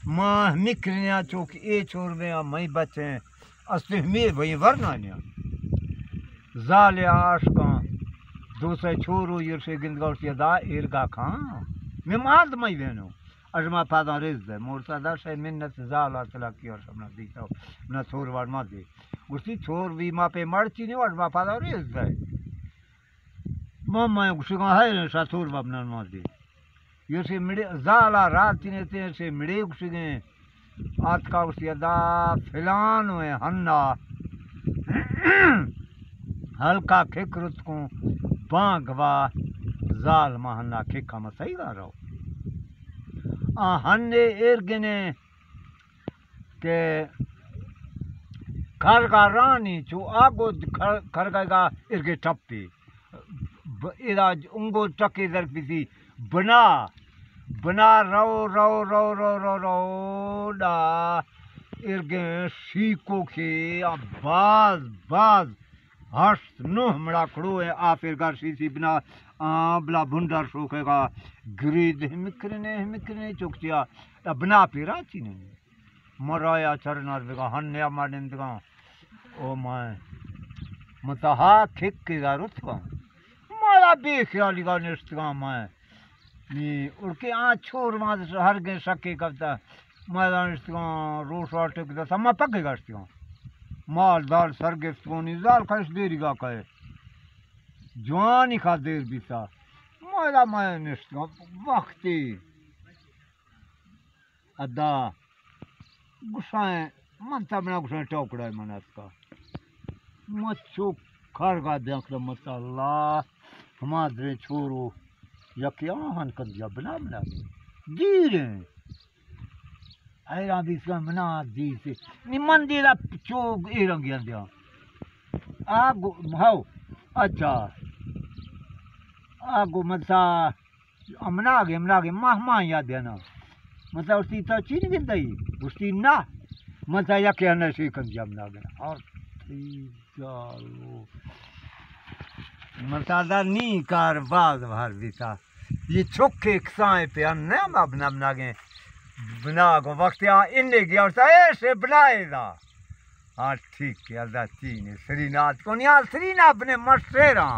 मां निकलिया चौक ए छोर में मई बचे अस्ते में वही वरना ने जाले आशका दूसरे छोरो ये से गिंदगौर से दा इरगा खां मैं माद मई वेनो अजमा पादा रेज दे मोरता दा से मिन्नत जाला चला की और सबना दीता ना छोर वार मा दे उसी छोर भी मा पे मरची ने अजमा पादा रेज दे मम्मा उसी का है सा छोर बाबना मा दे ये से मिड़े जाला रात ने ते से मिड़े उसी ने आज का उसी दा फिलान है हन्ना हल्का खिकरुत को बांगवा जाल महन्ना खिका में सही रहो हन्ने एरगने के खरगा रानी चू आगो खरगा इरगे टप्पी इरा उंगो टके दर किसी बना बना रो रो रो रो रो रो डा इरगे सीको के बाज बाज हर्ष नो हमरा खड़ो है आ फिर घर सी बना बला भुंडर सोखेगा गिरीद हिमकरने चुकचिया बना फिरा चीने मराया चरनार बेगा हन्या मारने दगा ओ मैं मतहा खिक के गारुत का माला बेख्याली का निष्ठगा मैं नी उड़के आ छोर मां हर गे सके करता माला निष्ठगा रोस वाटे के समा पके गास्तिगा माल दाल सरगे सोनी दाल खास देरी का कहे जवानी खा देर बिसा माला मैं निष्ठगा वक्ती अदा गुस्साए मनता बना गुस्साए टोकड़ा है मनस का मच्छू खरगा देख लो मसाला हमारे छोरो यकिया हन कर दिया बना बना दीरे ऐरा भी इसका बना दी से निमन दिला चोग ए रंग दिया आगो भाव अच्छा आगो मसा अमना गे महमा याद देना मसा उसकी तो चीनी गिन दई उसकी ना मसा यकिया न से कर दिया बना गया और चलो मसादा नी कार बाज भर दिता ये चोखे साए पे अन्ने बना बना गए बना को वक्त यहाँ इन्ने गया और ऐसे बनाएगा हाँ ठीक है अदा चीन श्रीनाथ को नहीं श्रीनाथ अपने मशेरा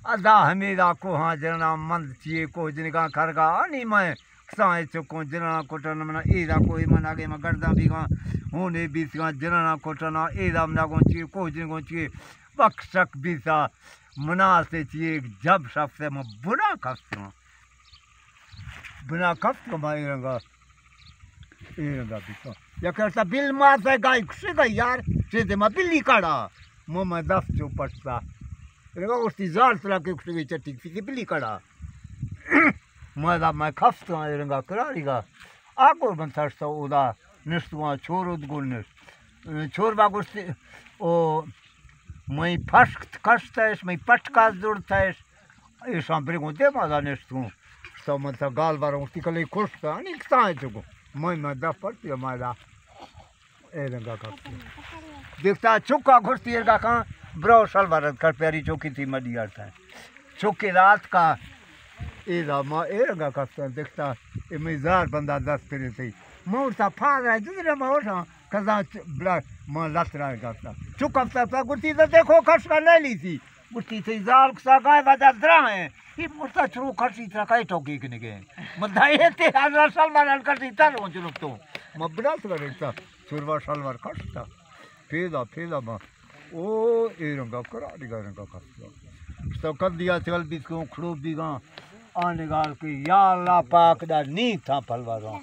अदा हमेरा को हाँ जना मंद चाहिए को जिनका खरगा नहीं मैं साए चुको जना कोटन मना एदा कोई मना के मैं गर्दा भी का होने भी का जना कोटना एदा मना को चाहिए को जिन को चाहिए बक्सक भी सा मना से चाहिए जब सब से मैं बुरा खपता हूँ बुरा खपता मैं रंगा या करता बिल मारता गाय खुशी गई यार सीधे मैं बिल्ली काढ़ा मैं दस जो पटता रेगा उसकी जार चला के खुशी गई चट्टी की बिल्ली काढ़ा मैं खपता हूँ रंगा करारीगा आको बनता उदा निष्ठुआ छोर उदगुल निष्ठ छोर बागुस्ती ओ मैं फर्स्ट कष्ट है मैं पटका जुड़ता है ये सांभरे को दे मादा निष्ठुआ तो मतलब गाल बार उसकी कल खुश था नहीं कहाँ है चुको मैं दस पड़ती हमारा ए रंगा का देखता चुका घुसती है का कहाँ ब्रो सलवार कर प्यारी चौकी थी मडी आता है चौकी रात का ए रामा ए रंगा का देखता ए मजार बंदा 10 फिर थी मोरता फाड़ रहा है दूसरे मोरता कजा ब्लड मां लत रहा है करता चुका सा गुटी तो देखो खर्च का ले ली थी गुटी से जार सा गाय बाजा दरा है ये मोरता छरू खर्ची तरह का टोकी के निके मदाये ते हजार सलवार करती तर हो चलो तो मबड़ा से देखता सुरवा सलवार खर्चता फेदा मा ओ ए रंगा करा दिगा रंगा खर्च तो कर दिया चल भी को खड़ो बीगा आने गाल के या अल्लाह पाक दा नी था पलवारों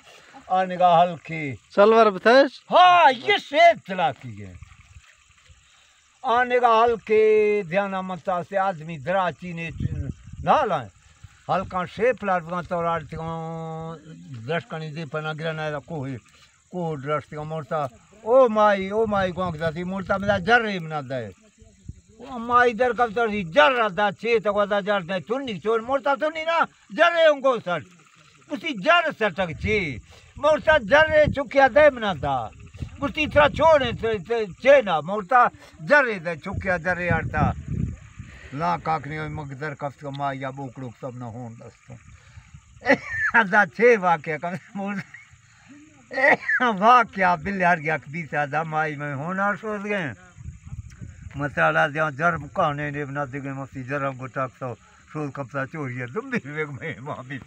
आने गा हल्के सलवार बताएस हाँ ये से चला की गए आने का हल्के ध्यान मता से आदमी दराची ने ना लाए हल्का शेप लाट तो दृष्ट कनी दे पना गिरना को दृष्ट का मोरता ओ माई कौन थी मोरता मेरा जर्रे बना दे ओ माई दर कब तर जर रहा छे तो वादा जर दे चुन्नी चोर मोरता तो नहीं ना जर्रे उनको सर उसी जर सटक छे मोरता जर्रे चुकिया दे बना था उसी तरह छोड़े छे ना मोरता जर्रे दे चुकिया जर्रे आटा ला काकनी मगदर कफ्त का माँ या बोकड़ो सब ना हों दस्तों अदा छे वाक्य का मोर वाह क्या बिल्लार गया कभी सादा माई में होना सोच गए मसाला जहाँ जर्म कहने ने बना देंगे मसी जर्म को टाक सो शोध कपसा चोरी है तुम भी में वहाँ भी